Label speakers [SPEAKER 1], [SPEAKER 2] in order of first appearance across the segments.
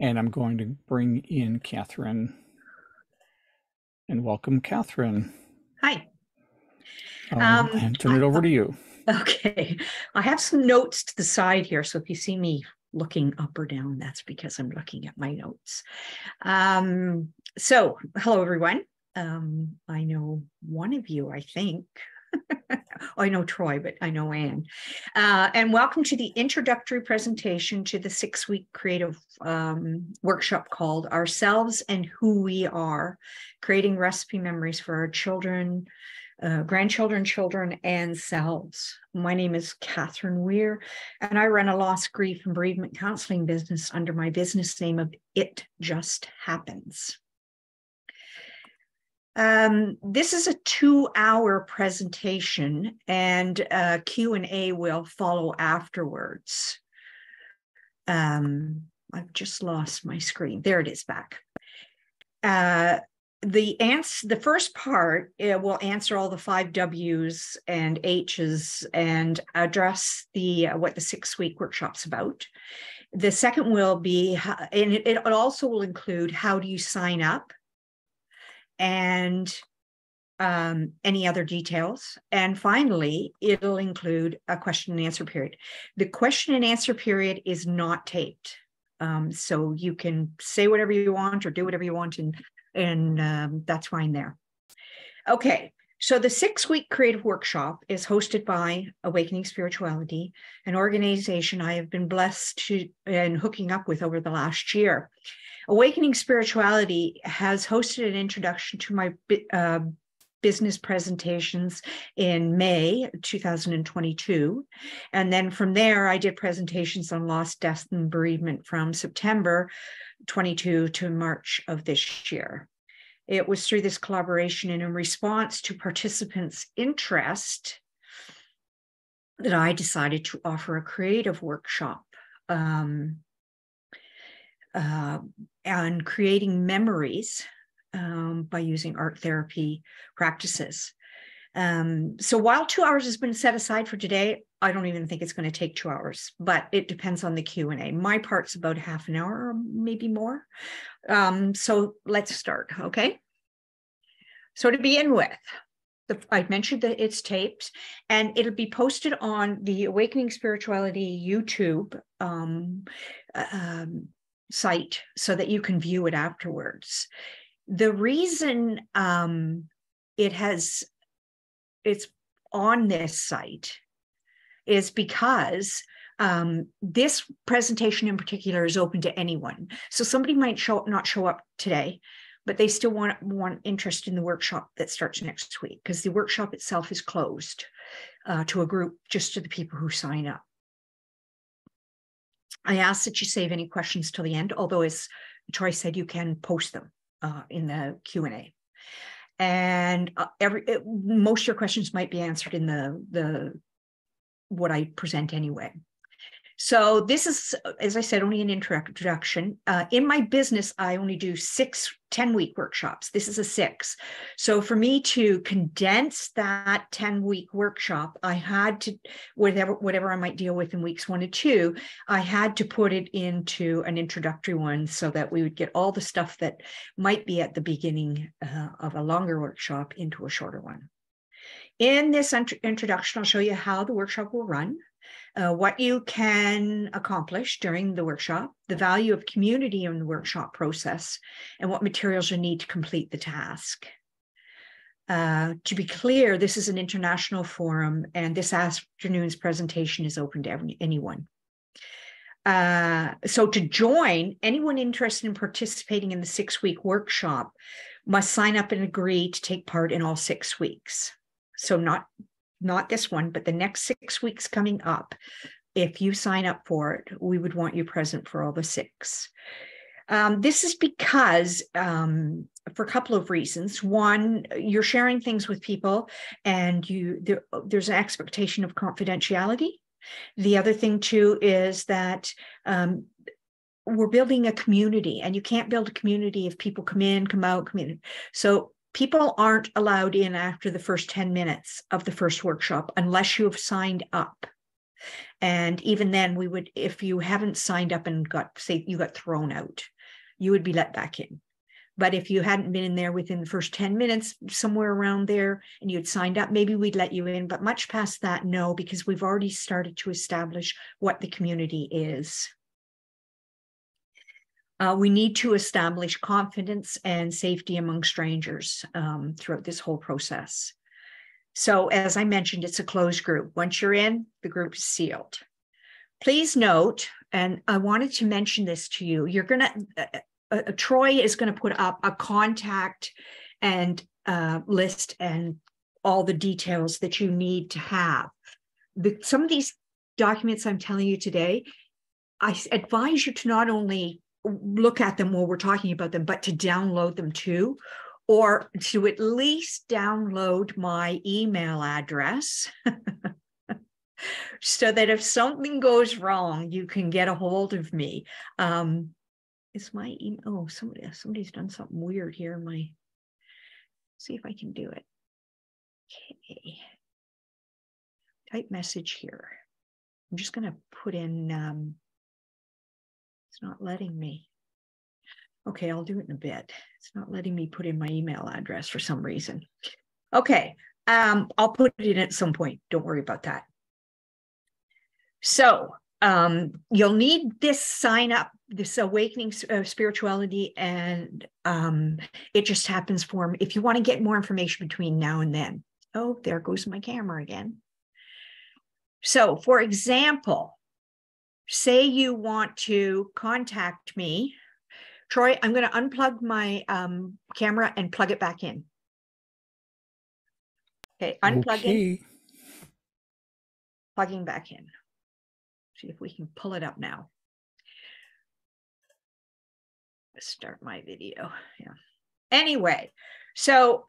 [SPEAKER 1] And I'm going to bring in Catherine. And welcome, Catherine.
[SPEAKER 2] Hi.
[SPEAKER 1] And turn it over to you.
[SPEAKER 2] Okay. I have some notes to the side here. So if you see me looking up or down, that's because I'm looking at my notes. So hello, everyone. I know one of you, I think. I know Troy, but I know Anne. And welcome to the introductory presentation to the 6-week creative workshop called Ourselves and Who We Are, Creating Recipe Memories for Our Children, Grandchildren, Children, and Selves. My name is Catherine Weir, and I run a loss, grief, and bereavement counseling business under my business name of It Just Happens. This is a 2-hour presentation, and Q&A will follow afterwards. I've just lost my screen. There it is back. The first part will answer all the 5 W's and H's and address what the 6-week workshop's about. The second will be, and it also will include how do you sign up, and any other details. And finally, it'll include a question and answer period. The question and answer period is not taped. So you can say whatever you want or do whatever you want, and that's fine there. Okay, so the 6-week creative workshop is hosted by Awakening Spirituality, an organization I have been blessed to and hooking up with over the last year. Awakening Spirituality has hosted an introduction to my business presentations in May 2022. And then from there, I did presentations on loss, death, and bereavement from September 22 to March of this year. It was through this collaboration and in response to participants' interest that I decided to offer a creative workshop on creating memories by using art therapy practices. So while 2 hours has been set aside for today, I don't even think it's going to take 2 hours, but it depends on the Q&A. My part's about half an hour or maybe more. So let's start, okay? So to begin with, I mentioned that it's taped, and it'll be posted on the Awakening Spirituality YouTube site so that you can view it afterwards. The reason it's on this site is because this presentation in particular is open to anyone. So somebody might not show up today, but they still want interest in the workshop that starts next week, because the workshop itself is closed to a group, just to the people who sign up. I ask that you save any questions till the end, although as Troy said, you can post them in the Q&A. And most of your questions might be answered in the what I present anyway. So this is, as I said, only an introduction. In my business, I only do 6 10-week workshops. This is a 6. So for me to condense that 10-week workshop, I had to, whatever I might deal with in weeks 1 and 2, I had to put it into an introductory one so that we would get all the stuff that might be at the beginning of a longer workshop into a shorter one. In this introduction, I'll show you how the workshop will run, what you can accomplish during the workshop, the value of community in the workshop process, and what materials you need to complete the task. To be clear, this is an international forum, and this afternoon's presentation is open to anyone. So to join, anyone interested in participating in the 6-week workshop must sign up and agree to take part in all 6 weeks. So not this one, but the next 6 weeks coming up. If you sign up for it, we would want you present for all the 6. This is because, for a couple of reasons. One, you're sharing things with people, and there's an expectation of confidentiality. The other thing, too, is that we're building a community, and you can't build a community if people come in, come out, come in. So people aren't allowed in after the first 10 minutes of the first workshop unless you have signed up. And even then we would, if you haven't signed up and say you got thrown out, you would be let back in. But if you hadn't been in there within the first 10 minutes, somewhere around there, and you'd signed up, maybe we'd let you in. But much past that, no, because we've already started to establish what the community is. We need to establish confidence and safety among strangers throughout this whole process. So as I mentioned, it's a closed group. Once you're in, the group is sealed. Please note, and I wanted to mention this to you, you're going to, Troy is going to put up a contact and list and all the details that you need to have. Some of these documents I'm telling you today, I advise you to not only look at them while we're talking about them, but to download them too, or to at least download my email address so that if something goes wrong, you can get a hold of me. Is my email? Oh, somebody's done something weird here. See if I can do it. Okay. Type message here. I'm just going to put in, it's not letting me. Okay, I'll do it in a bit. It's not letting me put in my email address for some reason. Okay, I'll put it in at some point. Don't worry about that. So you'll need this sign up, this awakening spirituality, and it just happens form. If you want to get more information between now and then. Oh, there goes my camera again. So for example, say you want to contact me. Troy, I'm going to unplug my camera and plug it back in. Okay, unplugging, plugging back in. See if we can pull it up now. Let's start my video. Yeah. Anyway, so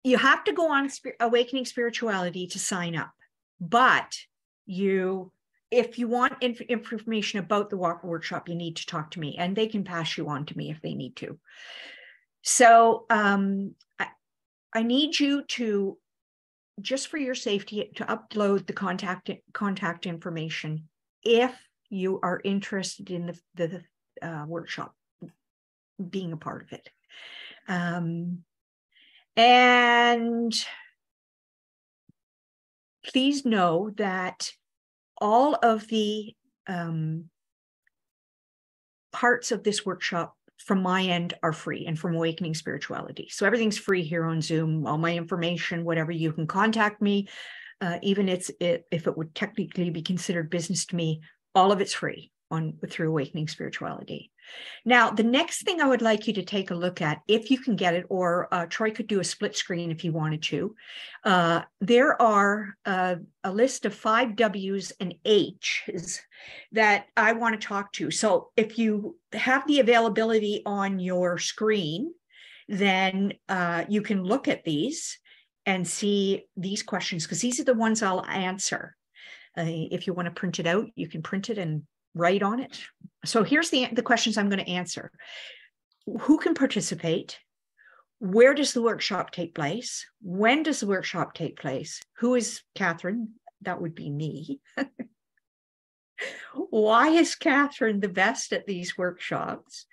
[SPEAKER 2] you have to go on Awakening Spirituality to sign up, but if you want information about the workshop, you need to talk to me, and they can pass you on to me if they need to. So I need you to, just for your safety, to upload the contact information if you are interested in the workshop, being a part of it. And please know that all of the parts of this workshop from my end are free, and from Awakening Spirituality. So everything's free here on Zoom. All my information, whatever, you can contact me, even if it would technically be considered business to me, all of it's free through Awakening Spirituality. Now, the next thing I would like you to take a look at, if you can get it, or Troy could do a split screen if he wanted to, there are a list of 5 W's and H's that I want to talk to. So if you have the availability on your screen, then you can look at these and see these questions, because these are the ones I'll answer. If you want to print it out, you can print it and write on it. So here's the questions I'm going to answer. Who can participate? Where does the workshop take place? When does the workshop take place? Who is Catherine? That would be me. Why is Catherine the best at these workshops?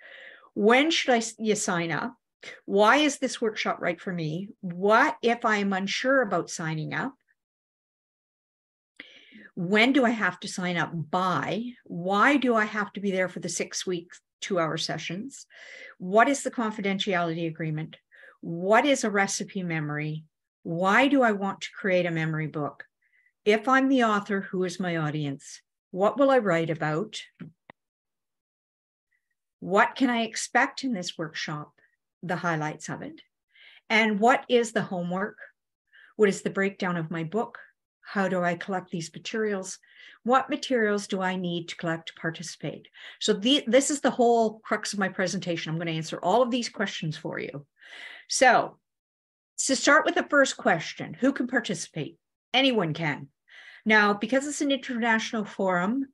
[SPEAKER 2] When should you sign up? Why is this workshop right for me? What if I'm unsure about signing up? When do I have to sign up by? Why do I have to be there for the 6-week, 2-hour sessions? What is the confidentiality agreement? What is a recipe memory? Why do I want to create a memory book? If I'm the author, who is my audience? What will I write about? What can I expect in this workshop? The highlights of it. And what is the homework? What is the breakdown of my book? How do I collect these materials? What materials do I need to collect to participate? So this is the whole crux of my presentation. I'm going to answer all of these questions for you. So to start with the first question, who can participate? Anyone can. Now, because it's an international forum,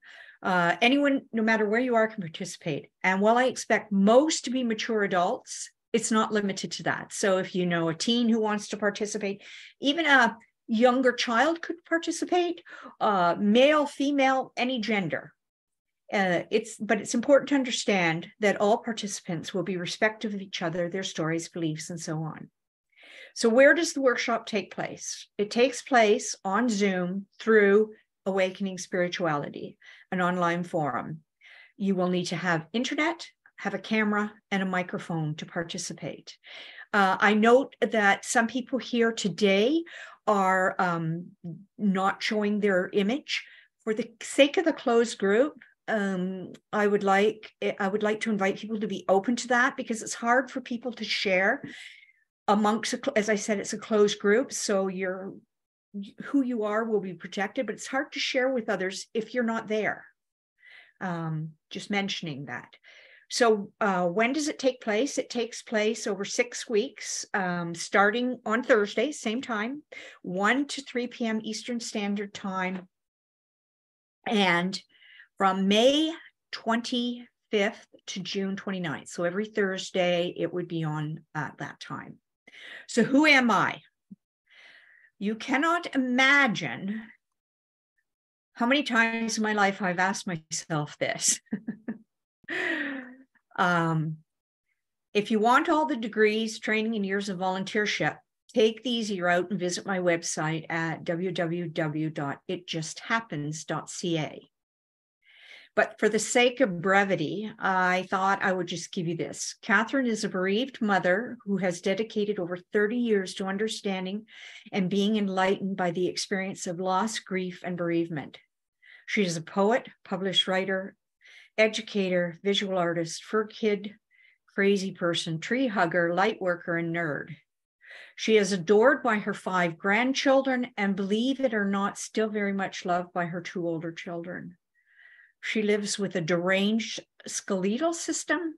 [SPEAKER 2] anyone, no matter where you are, can participate. And while I expect most to be mature adults, it's not limited to that. So if you know a teen who wants to participate, even a younger child could participate, male, female, any gender. But it's important to understand that all participants will be respectful of each other, their stories, beliefs, and so on. So where does the workshop take place? It takes place on Zoom through Awakening Spirituality, an online forum. You will need to have internet, have a camera, and a microphone to participate. I note that some people here today are not showing their image. For the sake of the closed group, I would like to invite people to be open to that, because it's hard for people to share amongst, as I said, it's a closed group, so who you are will be protected, but it's hard to share with others if you're not there. Just mentioning that. So when does it take place? It takes place over 6 weeks, starting on Thursday, same time, 1 to 3 p.m. Eastern Standard Time, and from May 25th to June 29th. So every Thursday, it would be on at that time. So who am I? You cannot imagine how many times in my life I've asked myself this. If you want all the degrees, training, and years of volunteership, take the easy route and visit my website at www.itjusthappens.ca. But for the sake of brevity, I thought I would just give you this. Catherine is a bereaved mother who has dedicated over 30 years to understanding and being enlightened by the experience of loss, grief, and bereavement. She is a poet, published writer, educator, visual artist, furkid, crazy person, tree hugger, light worker, and nerd. She is adored by her 5 grandchildren and, believe it or not, still very much loved by her 2 older children. She lives with a deranged skeletal system,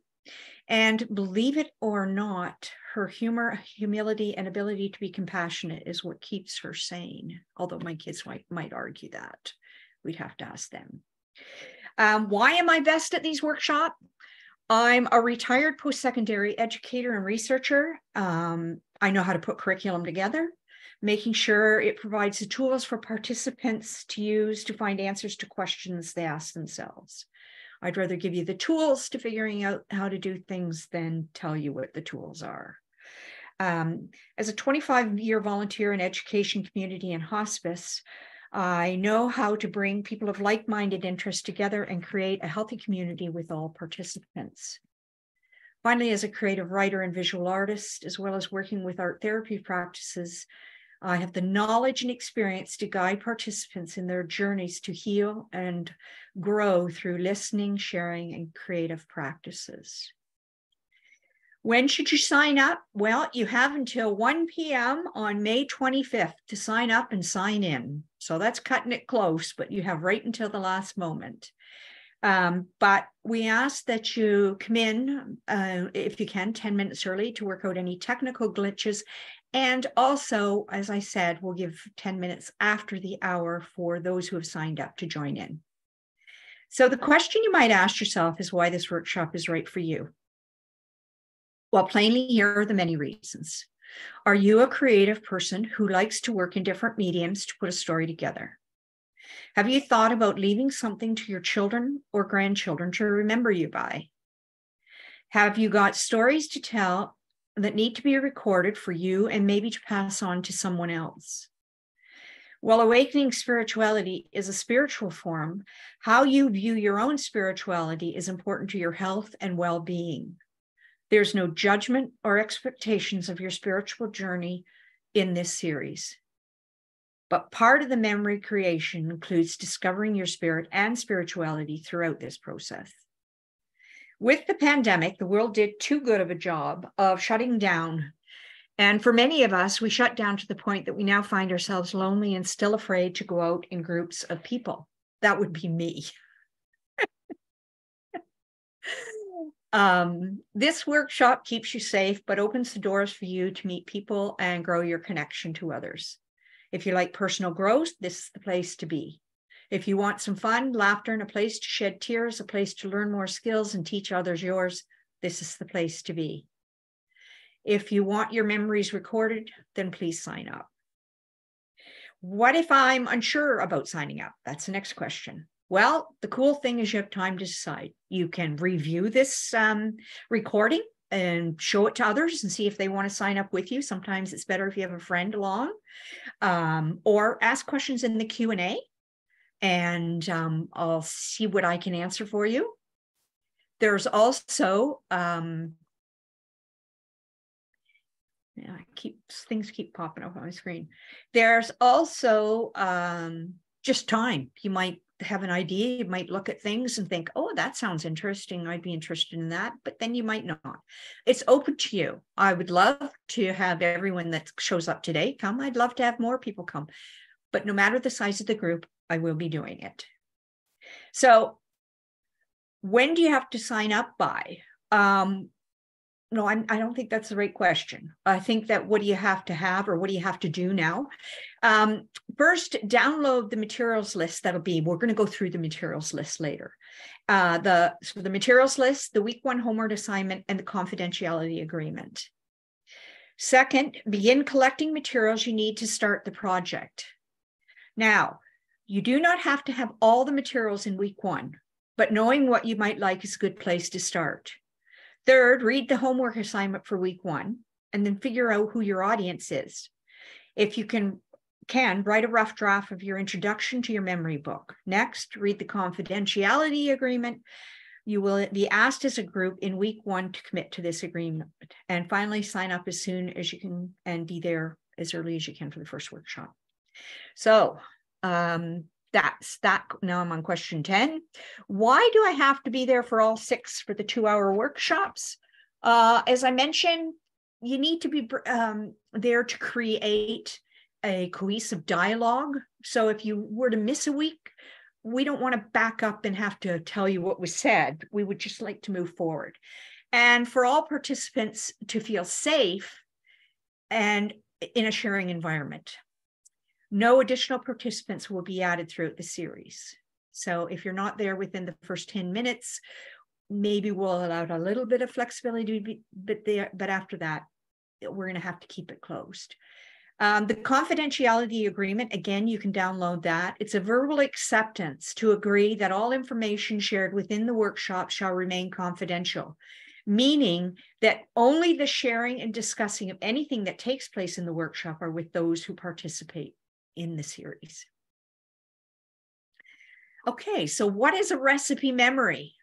[SPEAKER 2] and believe it or not, her humor, humility, and ability to be compassionate is what keeps her sane. Although my kids might argue that. We'd have to ask them. Why am I best at these workshops? I'm a retired post-secondary educator and researcher. I know how to put curriculum together, making sure it provides the tools for participants to use to find answers to questions they ask themselves. I'd rather give you the tools to figuring out how to do things than tell you what the tools are. As a 25-year volunteer in education, community, and hospice, I know how to bring people of like-minded interests together and create a healthy community with all participants. Finally, as a creative writer and visual artist, as well as working with art therapy practices, I have the knowledge and experience to guide participants in their journeys to heal and grow through listening, sharing, and creative practices. When should you sign up? Well, you have until 1 p.m. on May 25th to sign up and sign in. So that's cutting it close, but you have right until the last moment. But we ask that you come in, if you can, 10 minutes early to work out any technical glitches. And also, as I said, we'll give 10 minutes after the hour for those who have signed up to join in. So the question you might ask yourself is why this workshop is right for you. Well, plainly, here are the many reasons. Are you a creative person who likes to work in different mediums to put a story together? Have you thought about leaving something to your children or grandchildren to remember you by? Have you got stories to tell that need to be recorded for you and maybe to pass on to someone else? Well, awakening spirituality is a spiritual form. How you view your own spirituality is important to your health and well-being. There's no judgment or expectations of your spiritual journey in this series. But part of the memory creation includes discovering your spirit and spirituality throughout this process. With the pandemic, the world did too good of a job of shutting down. And for many of us, we shut down to the point that we now find ourselves lonely and still afraid to go out in groups of people. That would be me. This workshop keeps you safe, but opens the doors for you to meet people and grow your connection to others. If you like personal growth, this is the place to be. If you want some fun, laughter, and a place to shed tears, a place to learn more skills and teach others yours, this is the place to be. If you want your memories recorded, then please sign up. What if I'm unsure about signing up? That's the next question. Well, the cool thing is you have time to decide. You can review this recording and show it to others and see if they want to sign up with you. Sometimes it's better if you have a friend along, or ask questions in the Q&A, and I'll see what I can answer for you. There's also, things keep popping up on my screen. There's also just time. You might have an idea, you might look at things and think, oh, that sounds interesting, I'd be interested in that, but then you might not. It's open to you. I would love to have everyone that shows up today come. I'd love to have more people come, but no matter the size of the group, I will be doing it. So when do you have to sign up by? No, I don't think that's the right question. I think that what do you have to have, or what do you have to do now? First, download the materials list. We're going to go through the materials list later. The materials list, the week 1 homework assignment, and the confidentiality agreement. Second, begin collecting materials you need to start the project. Now, you do not have to have all the materials in week 1, but knowing what you might like is a good place to start. Third, read the homework assignment for week 1, and then figure out who your audience is. If you can write a rough draft of your introduction to your memory book. Next, read the confidentiality agreement. You will be asked as a group in week 1 to commit to this agreement. And finally, sign up as soon as you can and be there as early as you can for the first workshop. So that's that. Now I'm on question 10. Why do I have to be there for all 6 for the 2-hour workshops? As I mentioned, you need to be there to create a cohesive dialogue. So if you were to miss a week, we don't want to back up and have to tell you what was said. We would just like to move forward. And for all participants to feel safe and in a sharing environment. No additional participants will be added throughout the series. So if you're not there within the first 10 minutes, maybe we'll allow a little bit of flexibility, but after that, we're going to have to keep it closed. The confidentiality agreement, again, you can download that. It's a verbal acceptance to agree that all information shared within the workshop shall remain confidential, meaning that only the sharing and discussing of anything that takes place in the workshop are with those who participate in the series. Okay, so what is a recipe memory?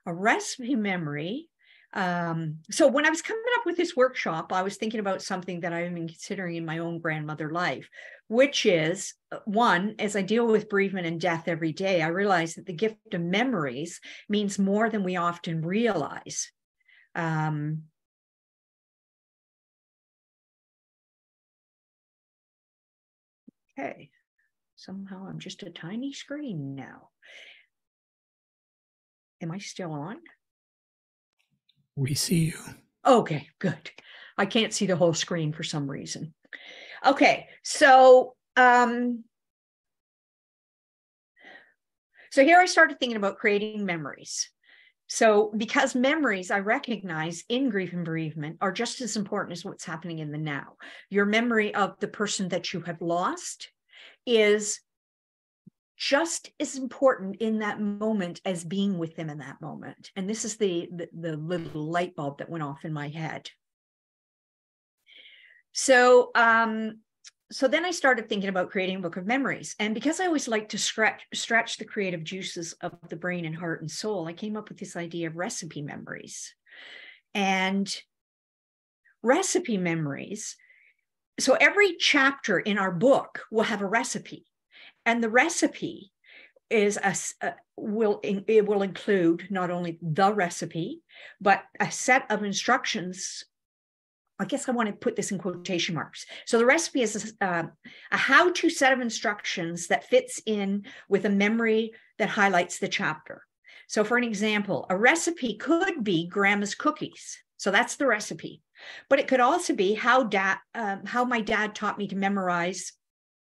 [SPEAKER 2] A recipe memory, so when I was coming up with this workshop, I was thinking about something that I've been considering in my own grandmother life, which is, one, as I deal with bereavement and death every day, I realize that the gift of memories means more than we often realize. Okay, somehow I'm just a tiny screen now. Am I still on?
[SPEAKER 1] We see you.
[SPEAKER 2] Okay, good. I can't see the whole screen for some reason. Okay, so here I started thinking about creating memories. So because memories, I recognize in grief and bereavement, are just as important as what's happening in the now. Your memory of the person that you have lost is just as important in that moment as being with them in that moment. And this is the little light bulb that went off in my head. So then I started thinking about creating a book of memories. And because I always like to stretch the creative juices of the brain and heart and soul, I came up with this idea of recipe memories. And recipe memories, so every chapter in our book will have a recipe. And the recipe is will include not only the recipe, but a set of instructions. I guess I want to put this in quotation marks. So the recipe is a how-to set of instructions that fits in with a memory that highlights the chapter. So for an example, a recipe could be grandma's cookies. So that's the recipe. But it could also be how my dad taught me to memorize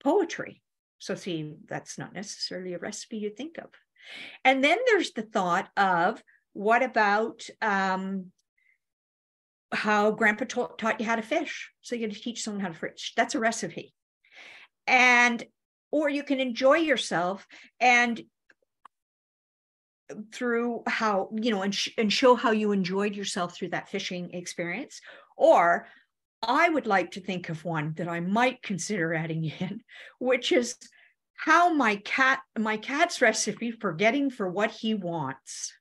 [SPEAKER 2] poetry. So see, that's not necessarily a recipe you think of. And then there's the thought of, what about how grandpa taught you how to fish? So you're going to teach someone how to fish. That's a recipe. or you can enjoy yourself and through how, and show how you enjoyed yourself through that fishing experience. Or I would like to think of one that I might consider adding in, which is how my cat's recipe for getting for what he wants.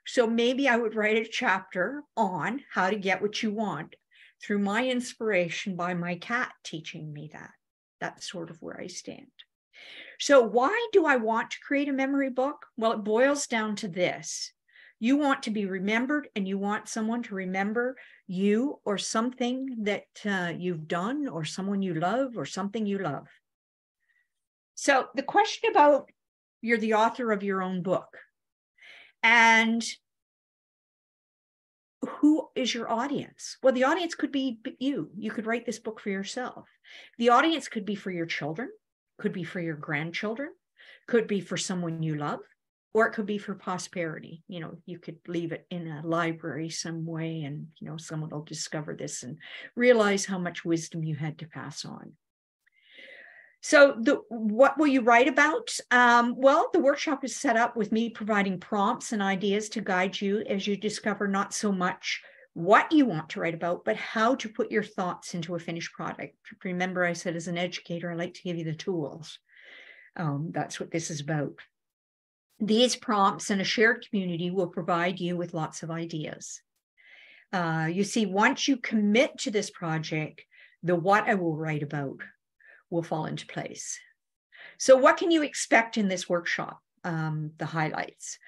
[SPEAKER 2] So maybe I would write a chapter on how to get what you want through my inspiration by my cat teaching me that. That's sort of where I stand. So why do I want to create a memory book? Well, it boils down to this. You want to be remembered, and you want someone to remember you or something that you've done, or someone you love, or something you love. So the question about, you're the author of your own book, and who is your audience? Well, the audience could be you. You could write this book for yourself. The audience could be for your children, could be for your grandchildren, could be for someone you love, or it could be for posterity. You could leave it in a library some way, and someone will discover this and realize how much wisdom you had to pass on. So what will you write about? Well, the workshop is set up with me providing prompts and ideas to guide you as you discover not so much what you want to write about, but how to put your thoughts into a finished product. Remember, I said as an educator, I like to give you the tools. That's what this is about. These prompts and a shared community will provide you with lots of ideas. You see, once you commit to this project, the what I will write about will fall into place. So what can you expect in this workshop? The highlights.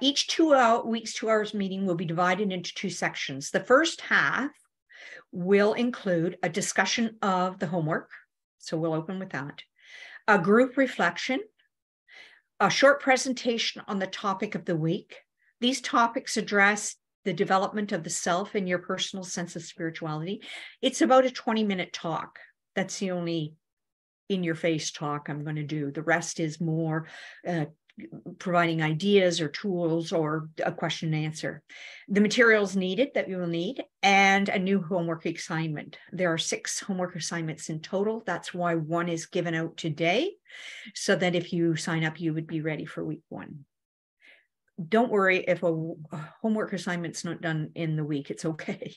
[SPEAKER 2] Each 2 weeks, 2 hours meeting will be divided into 2 sections. The first half will include a discussion of the homework. So we'll open with that. A group reflection, a short presentation on the topic of the week. These topics address the development of the self and your personal sense of spirituality. It's about a 20-minute talk. That's the only in-your-face talk I'm going to do. The rest is more providing ideas or tools or a question and answer. The materials needed that you will need, and a new homework assignment. There are 6 homework assignments in total. That's why 1 is given out today, so that if you sign up, you would be ready for week 1. Don't worry if a homework assignment's not done in the week, it's okay.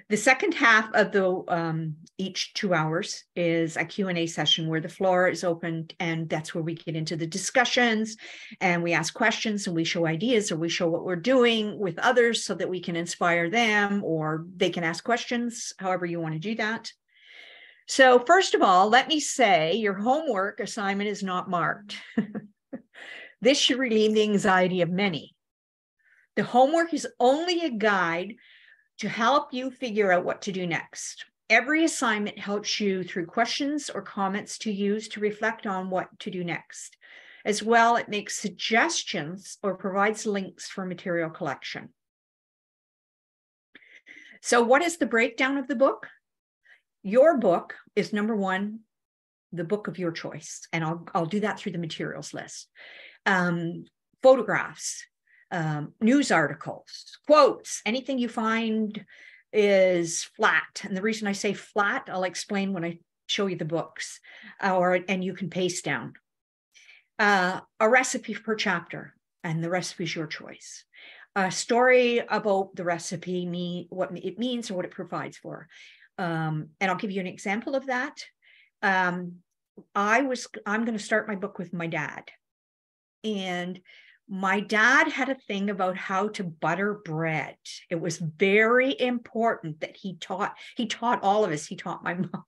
[SPEAKER 2] The second half of the each 2 hours is a Q&A session where the floor is open, and that's where we get into the discussions, and we ask questions, and we show ideas, or we show what we're doing with others so that we can inspire them, or they can ask questions, however you want to do that. So first of all, let me say your homework assignment is not marked. This should relieve the anxiety of many. The homework is only a guide to help you figure out what to do next. Every assignment helps you through questions or comments to use to reflect on what to do next. As well, it makes suggestions or provides links for material collection. So what is the breakdown of the book? Your book is, number 1, the book of your choice. And I'll do that through the materials list. Photographs, news articles, quotes, anything you find is flat. And the reason I say flat, I'll explain when I show you the books, and you can paste down. A recipe per chapter, and the recipe is your choice. A story about the recipe, what it means or what it provides for. And I'll give you an example of that. I'm going to start my book with my dad. And my dad had a thing about how to butter bread. It was very important that he taught all of us. He taught my mom,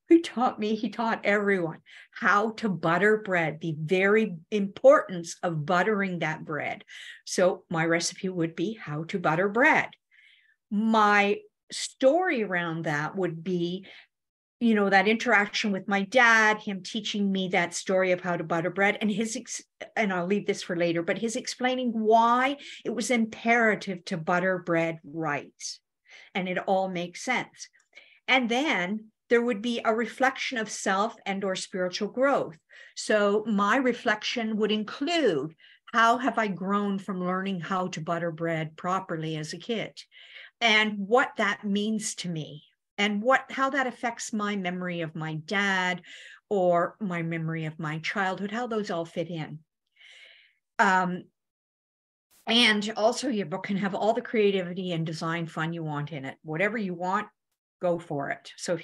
[SPEAKER 2] he taught me, he taught everyone how to butter bread, the very importance of buttering that bread. So my recipe would be how to butter bread. My story around that would be, that interaction with my dad, him teaching me that story of how to butter bread, and and I'll leave this for later, but his explaining why it was imperative to butter bread right. And it all makes sense. And then there would be a reflection of self and or spiritual growth. So my reflection would include, how have I grown from learning how to butter bread properly as a kid? And what that means to me. and how that affects my memory of my dad or my memory of my childhood, how those all fit in. And also your book can have all the creativity and design fun you want in it. Whatever you want, go for it. So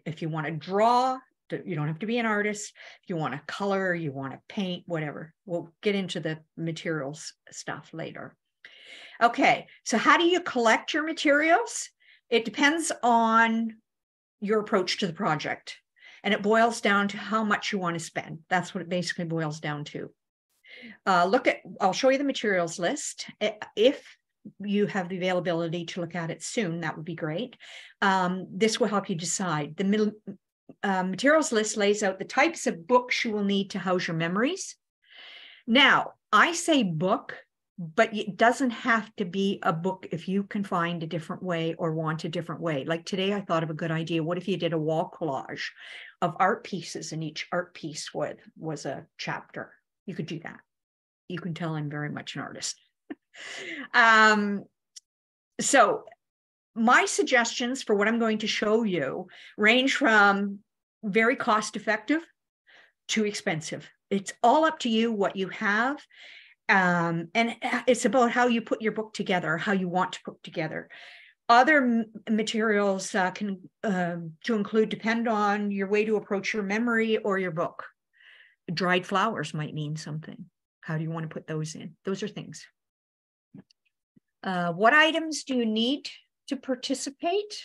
[SPEAKER 2] if you want to draw, you don't have to be an artist. If you want to color, you want to paint, whatever. We'll get into the materials stuff later. Okay, so how do you collect your materials? It depends on your approach to the project. And it boils down to how much you want to spend. That's what it basically boils down to. I'll show you the materials list. If you have the availability to look at it soon, that would be great. This will help you decide. The materials list lays out the types of books you will need to house your memories. Now, I say book, but it doesn't have to be a book if you can find a different way or want a different way. Like today, I thought of a good idea. What if you did a wall collage of art pieces, and each art piece was a chapter? You could do that. You can tell I'm very much an artist. So my suggestions for what I'm going to show you range from very cost effective to expensive. It's all up to you what you have. And it's about how you put your book together, how you want to put together. Other materials to include depend on your way to approach your memory or your book. Dried flowers might mean something. How do you want to put those in? Those are things. What items do you need to participate?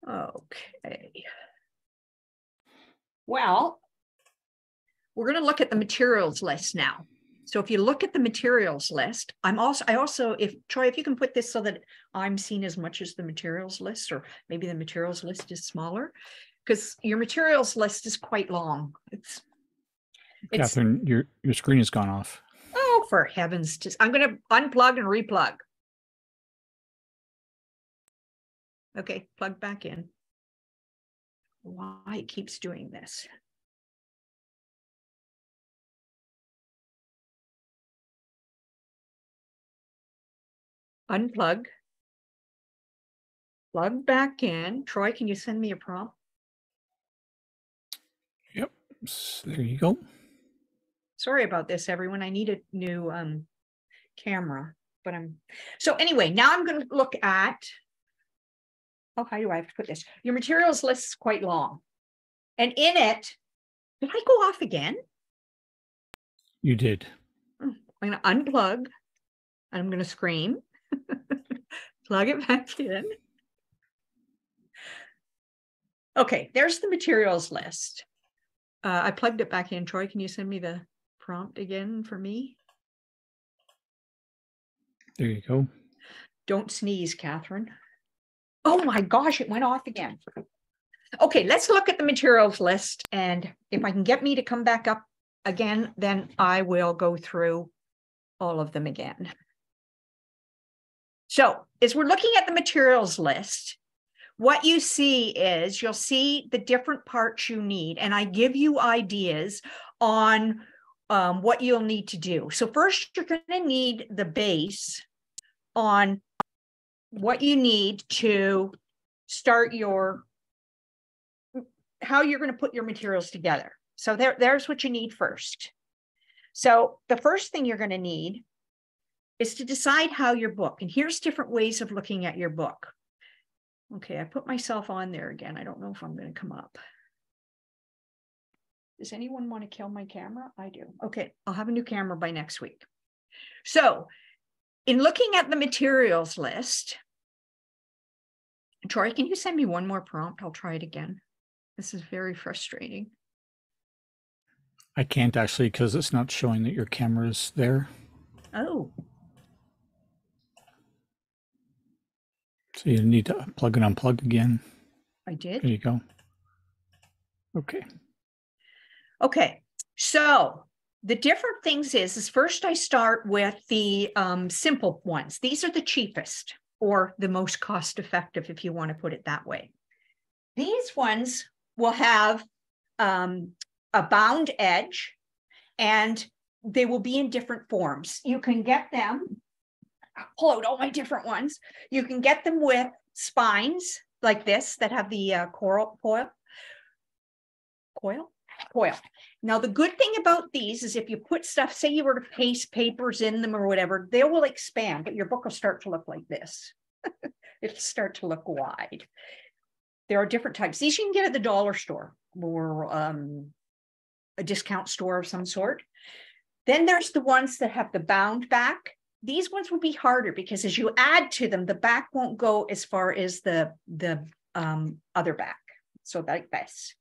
[SPEAKER 2] Okay. Well, we're going to look at the materials list now. So if you look at the materials list, if Troy, if you can put this so that I'm seen as much as the materials list, or maybe the materials list is smaller, because your materials list is quite long.
[SPEAKER 1] Catherine, your screen has gone off.
[SPEAKER 2] Oh, for heaven's sake. I'm going to unplug and replug. Okay, plug back in. Why it keeps doing this? Unplug. Plug back in. Troy, can you send me a prompt?
[SPEAKER 1] Yep. So there you go.
[SPEAKER 2] Sorry about this, everyone. I need a new camera, but so anyway, now I'm going to look at, how do I have to put this? Your materials list is quite long. And in it, did I go off again?
[SPEAKER 1] You did.
[SPEAKER 2] I'm going to unplug, and I'm going to scream. Plug it back in. Okay, there's the materials list. I plugged it back in. Troy, can you send me the prompt again for me?
[SPEAKER 1] There you go.
[SPEAKER 2] Don't sneeze, Catherine. Oh my gosh, it went off again. Okay, let's look at the materials list. And if I can get me to come back up again, then I will go through all of them again. So as we're looking at the materials list, what you see is you'll see the different parts you need. And I give you ideas on what you'll need to do. So first, you're going to need the base on what you need to start how you're going to put your materials together. So there's what you need first. So the first thing you're going to need is to decide how your book, and here's different ways of looking at your book. Okay, I put myself on there again. I don't know if I'm going to come up. Does anyone want to kill my camera? I do. Okay, I'll have a new camera by next week. So in looking at the materials list, Troy, can you send me one more prompt? I'll try it again. This is very frustrating.
[SPEAKER 1] I can't actually, because it's not showing that your camera's there.
[SPEAKER 2] Oh.
[SPEAKER 1] So you need to plug and unplug again.
[SPEAKER 2] I did.
[SPEAKER 1] There you go. Okay.
[SPEAKER 2] Okay. So the different things is first I start with the simple ones. These are the cheapest or the most cost effective, if you want to put it that way. These ones will have a bound edge, and they will be in different forms. You can get them pull out all my different ones. You can get them with spines like this that have the coil. Now, the good thing about these is if you put stuff, say you were to paste papers in them or whatever, they will expand, but your book will start to look like this. It'll start to look wide. There are different types. These you can get at the dollar store or a discount store of some sort. Then there's the ones that have the bound back. These ones will be harder because as you add to them, the back won't go as far as the other back. So like this.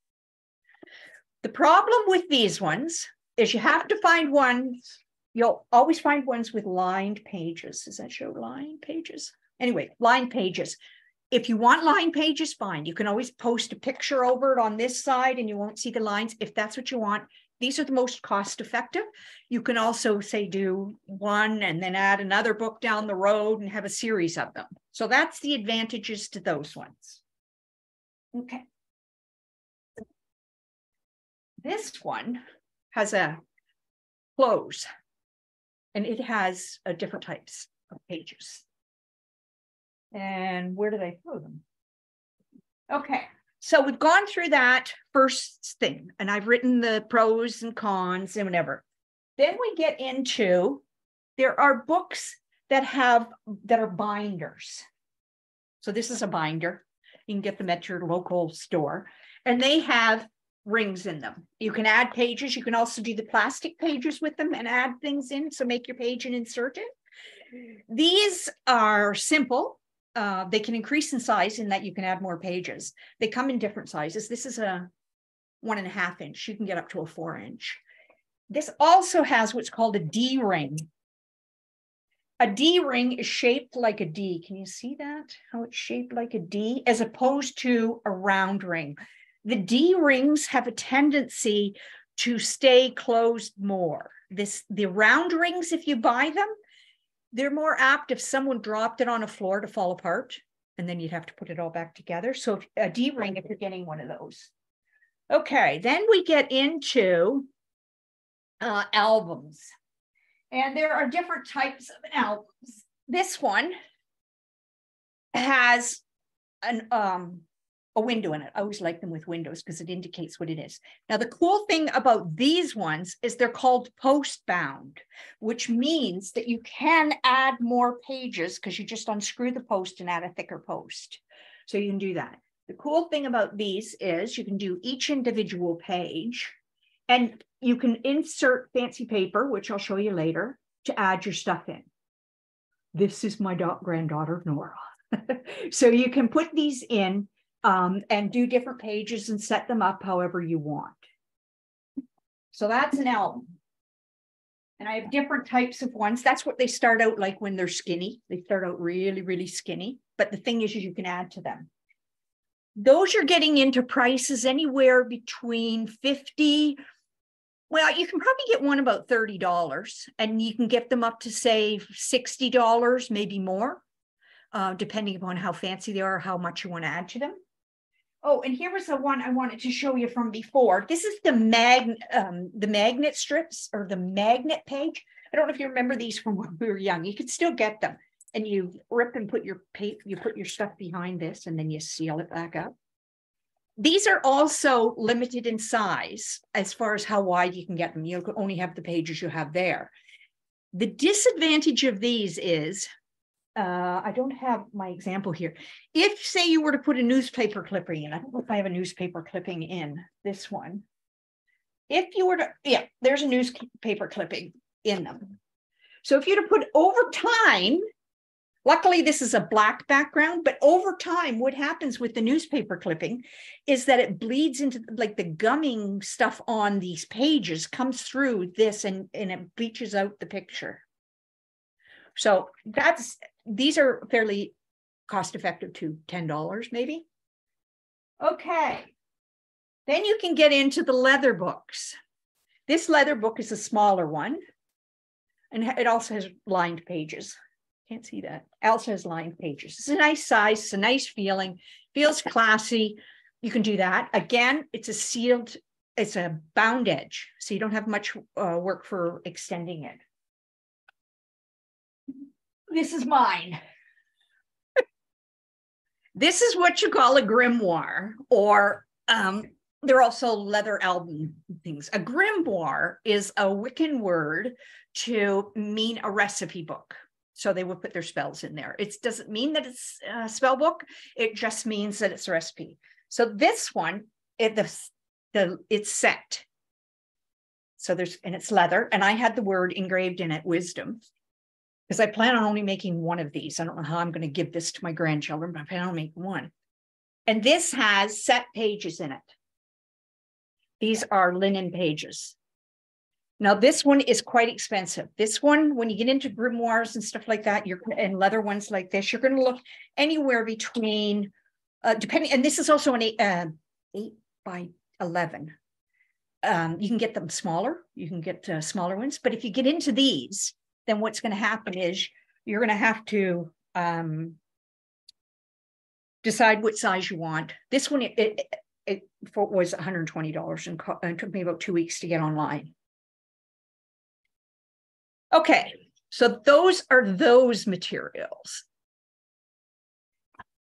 [SPEAKER 2] The problem with these ones is you have to find ones, you'll always find ones with lined pages. Does that show lined pages? Anyway, lined pages. If you want lined pages, fine. You can always post a picture over it on this side and you won't see the lines. If that's what you want, these are the most cost effective. You can also say do one and then add another book down the road and have a series of them. So that's the advantages to those ones. Okay. This one has a close and it has different types of pages. And where do they throw them? Okay, so we've gone through that first thing and I've written the pros and cons and whatever. Then we get into, there are books that are binders. So this is a binder. You can get them at your local store and they have rings in them. You can add pages. You can also do the plastic pages with them and add things in. So make your page and insert it. These are simple. They can increase in size in that you can add more pages. They come in different sizes. This is a 1.5 inch. You can get up to a 4 inch. This also has what's called a D ring. A D ring is shaped like a D. Can you see that? How it's shaped like a D as opposed to a round ring. The D rings have a tendency to stay closed more. The round rings, if you buy them, they're more apt if someone dropped it on a floor to fall apart, and then you'd have to put it all back together. So a D ring, if you're getting one of those. Okay, then we get into albums. And there are different types of albums. This one has a window in it. I always like them with windows because it indicates what it is. Now, the cool thing about these ones is they're called post-bound, which means that you can add more pages because you just unscrew the post and add a thicker post. So you can do that. The cool thing about these is you can do each individual page and you can insert fancy paper, which I'll show you later, to add your stuff in. This is my granddaughter, Nora. So you can put these in and do different pages and set them up however you want. So that's an album. And I have different types of ones. That's what they start out like when they're skinny. They start out really, really skinny. But the thing is you can add to them. Those you're getting into prices anywhere between 50. Well, you can probably get one about $30 and you can get them up to say $60, maybe more, depending upon how fancy they are, how much you want to add to them. Oh, and here was the one I wanted to show you from before. This is the magnet strips or the magnet page. I don't know if you remember these from when we were young. You could still get them, and you rip and put your stuff behind this, and then you seal it back up. These are also limited in size as far as how wide you can get them. You can only have the pages you have there. The disadvantage of these is, I don't have my example here. If, say, you were to put a newspaper clipping in, I don't know if I have a newspaper clipping in this one. If you were to, yeah, there's a newspaper clipping in them. So if you were to put over time, luckily this is a black background, but over time, what happens with the newspaper clipping is that it bleeds into, like, the gumming stuff on these pages comes through this and it bleaches out the picture. So these are fairly cost effective to $10 maybe. Okay. Then you can get into the leather books. This leather book is a smaller one. And it also has lined pages. Can't see that. It also has lined pages. It's a nice size. It's a nice feeling. Feels classy. You can do that. Again, it's a sealed, it's a bound edge. So you don't have much work for extending it. This is mine. This is what you call a grimoire, or they're also leather album things. A grimoire is a Wiccan word to mean a recipe book. So they would put their spells in there. It doesn't mean that it's a spell book. It just means that it's a recipe. So this one, it's set. So and it's leather. And I had the word engraved in it, wisdom, because I plan on only making one of these. I don't know how I'm going to give this to my grandchildren, but I plan on making one. And this has set pages in it. These are linen pages. Now, this one is quite expensive. This one, when you get into grimoires and stuff like that, and leather ones like this, you're going to look anywhere between, depending, and this is also an 8 by 11. You can get them smaller. You can get smaller ones. But if you get into these, then what's going to happen is you're going to have to decide what size you want. This one, it was $120 and it took me about 2 weeks to get online. Okay, so those are those materials.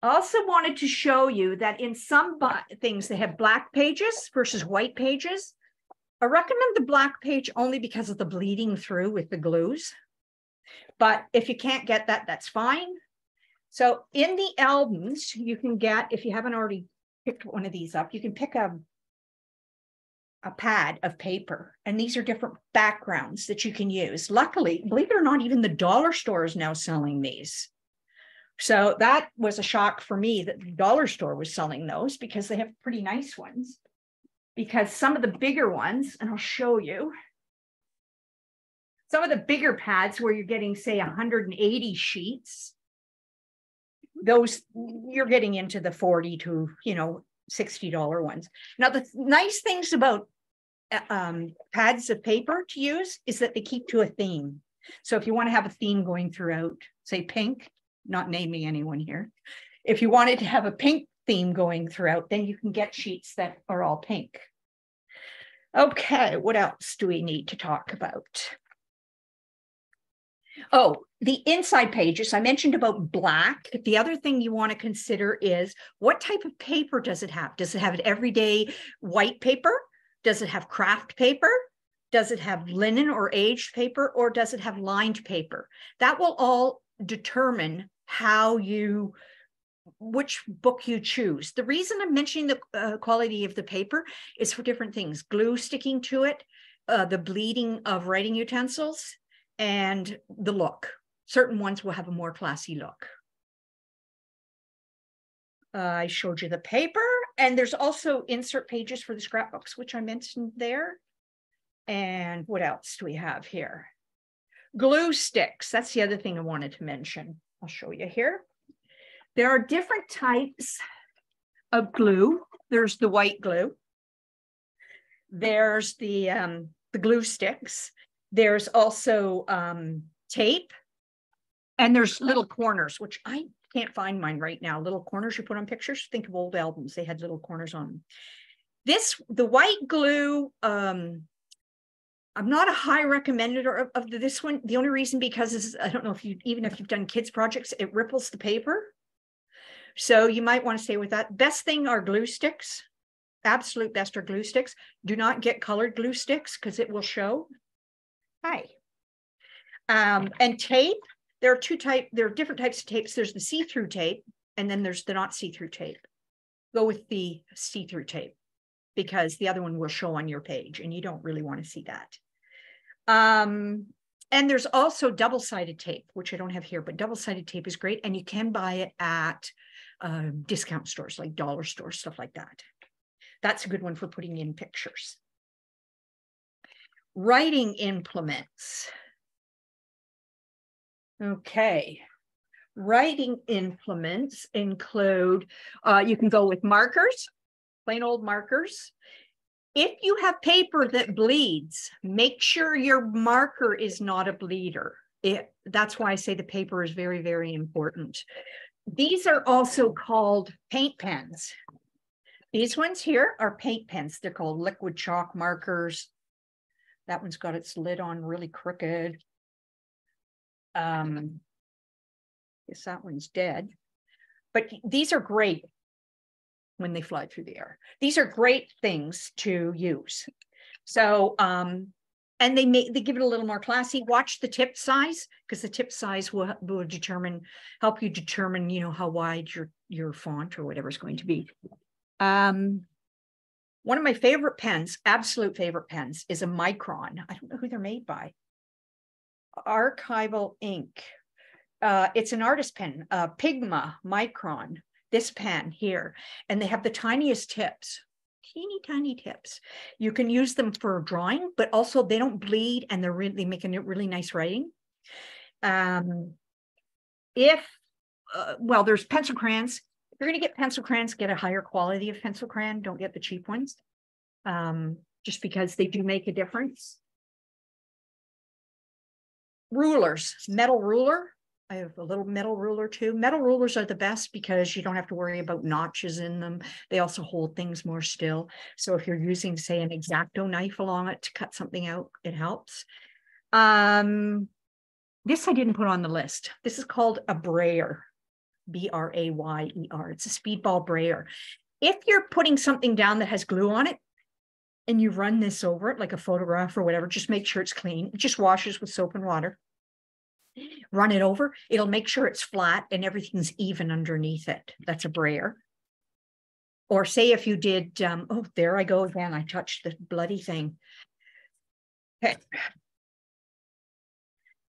[SPEAKER 2] I also wanted to show you that in some things, they have black pages versus white pages. I recommend the black page only because of the bleeding through with the glues. But if you can't get that, that's fine. So in the albums, you can get, if you haven't already picked one of these up, you can pick a pad of paper, and these are different backgrounds that you can use. Luckily, believe it or not, even the dollar store is now selling these. So that was a shock for me that the dollar store was selling those, because they have pretty nice ones. Because some of the bigger ones, and I'll show you, some of the bigger pads where you're getting, say, 180 sheets, those you're getting into the $40 to $60 ones. Now, the nice things about pads of paper to use is that they keep to a theme. So if you want to have a theme going throughout, say pink, not naming anyone here, if you wanted to have a pink theme going throughout, then you can get sheets that are all pink. Okay, what else do we need to talk about? Oh, the inside pages, I mentioned about black. The other thing you want to consider is what type of paper does it have? Does it have an everyday white paper? Does it have craft paper? Does it have linen or aged paper? Or does it have lined paper? That will all determine which book you choose. The reason I'm mentioning the quality of the paper is for different things. Glue sticking to it, the bleeding of writing utensils, and the look. Certain ones will have a more classy look. I showed you the paper, and there's also insert pages for the scrapbooks, which I mentioned there. And what else do we have here? Glue sticks. That's the other thing I wanted to mention. I'll show you here. There are different types of glue. There's the white glue. There's the glue sticks. There's also tape, and there's little corners, which I can't find mine right now. Little corners you put on pictures. Think of old albums. They had little corners on them. The white glue, I'm not a high recommender of this one. The only reason because I don't know even if you've done kids projects, it ripples the paper. So you might want to stay with that. Best thing are glue sticks. Absolute best are glue sticks. Do not get colored glue sticks because it will show. Hi. And tape, there are different types of tapes. There's the see-through tape, and then there's the not see-through tape. Go with the see-through tape because the other one will show on your page, and you don't really want to see that. And there's also double-sided tape, which I don't have here, but double-sided tape is great, and you can buy it at discount stores like dollar stores, stuff like that. That's a good one for putting in pictures. Writing implements. Okay. Writing implements include, you can go with markers, plain old markers. If you have paper that bleeds, make sure your marker is not a bleeder. That's why I say the paper is very, very important. These are also called paint pens. These ones here are paint pens. They're called liquid chalk markers. That one's got its lid on really crooked. Guess that one's dead. But these are great when they fly through the air. These are great things to use. So, and they give it a little more classy. Watch the tip size, because the tip size will help you determine, you know, how wide your font or whatever is going to be. One of my favorite pens, absolute favorite pens, is a Micron. I don't know who they're made by. Archival ink. It's an artist pen, Pigma Micron, this pen here. And they have the tiniest tips, teeny tiny tips. You can use them for drawing, but also they don't bleed, and they make a really nice writing. Well, there's pencil crayons. If you're going to get pencil crayons, get a higher quality of pencil crayon. Don't get the cheap ones, just because they do make a difference. Rulers, metal ruler. I have a little metal ruler too. Metal rulers are the best because you don't have to worry about notches in them. They also hold things more still. So if you're using, say, an X-Acto knife along it to cut something out, it helps. This I didn't put on the list. This is called a brayer. B-R-A-Y-E-R. It's a speedball brayer. If you're putting something down that has glue on it and you run this over it, like a photograph or whatever, just make sure it's clean. It just washes with soap and water. Run it over. It'll make sure it's flat and everything's even underneath it. That's a brayer. Or say if you did, oh, there I go again. I touched the bloody thing. Okay.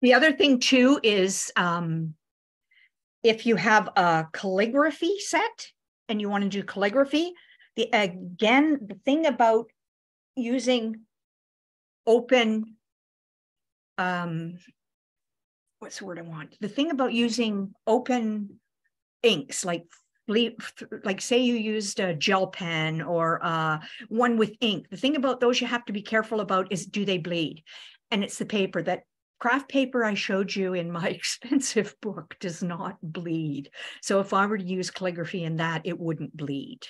[SPEAKER 2] The other thing too is, if you have a calligraphy set and you want to do calligraphy, the thing about using open, what's the word I want? The thing about using open inks, like say you used a gel pen or one with ink. The thing about those you have to be careful about is, do they bleed? And it's the paper. That craft paper I showed you in my expensive book does not bleed. So if I were to use calligraphy in that, it wouldn't bleed.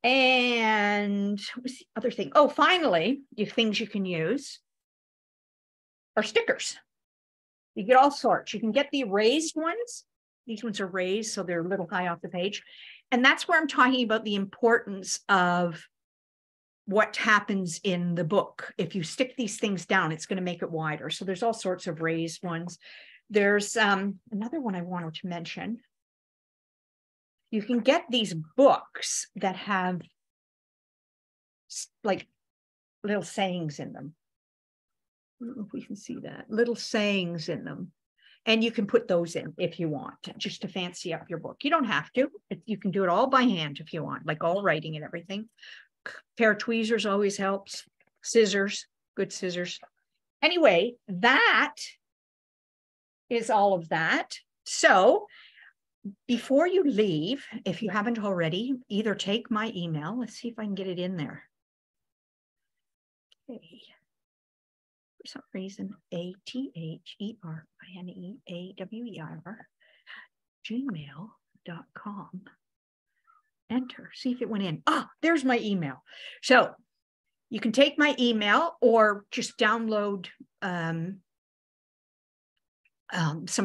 [SPEAKER 2] And what was the other thing? Oh, finally, things you can use are stickers. You get all sorts. You can get the raised ones. These ones are raised, so they're a little high off the page. And that's where I'm talking about the importance of what happens in the book. If you stick these things down, it's going to make it wider. So there's all sorts of raised ones. There's another one I wanted to mention. You can get these books that have like little sayings in them. I don't know if we can see that. Little sayings in them. And you can put those in if you want, just to fancy up your book. You don't have to. You can do it all by hand if you want, like all writing and everything. Pair of tweezers always helps. Scissors, good scissors. Anyway, that is all of that. So before you leave, if you haven't already, either take my email. Let's see if I can get it in there. Okay. For some reason, ATHERINEAWER, gmail.com. Enter, see if it went in. Ah, there's my email. So you can take my email or just download some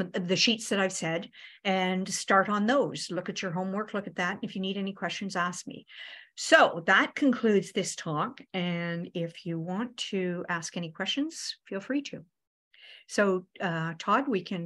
[SPEAKER 2] of the sheets that I've said and start on those. Look at your homework, look at that. If you need any questions, ask me. So that concludes this talk. And if you want to ask any questions, feel free to. So Todd, we can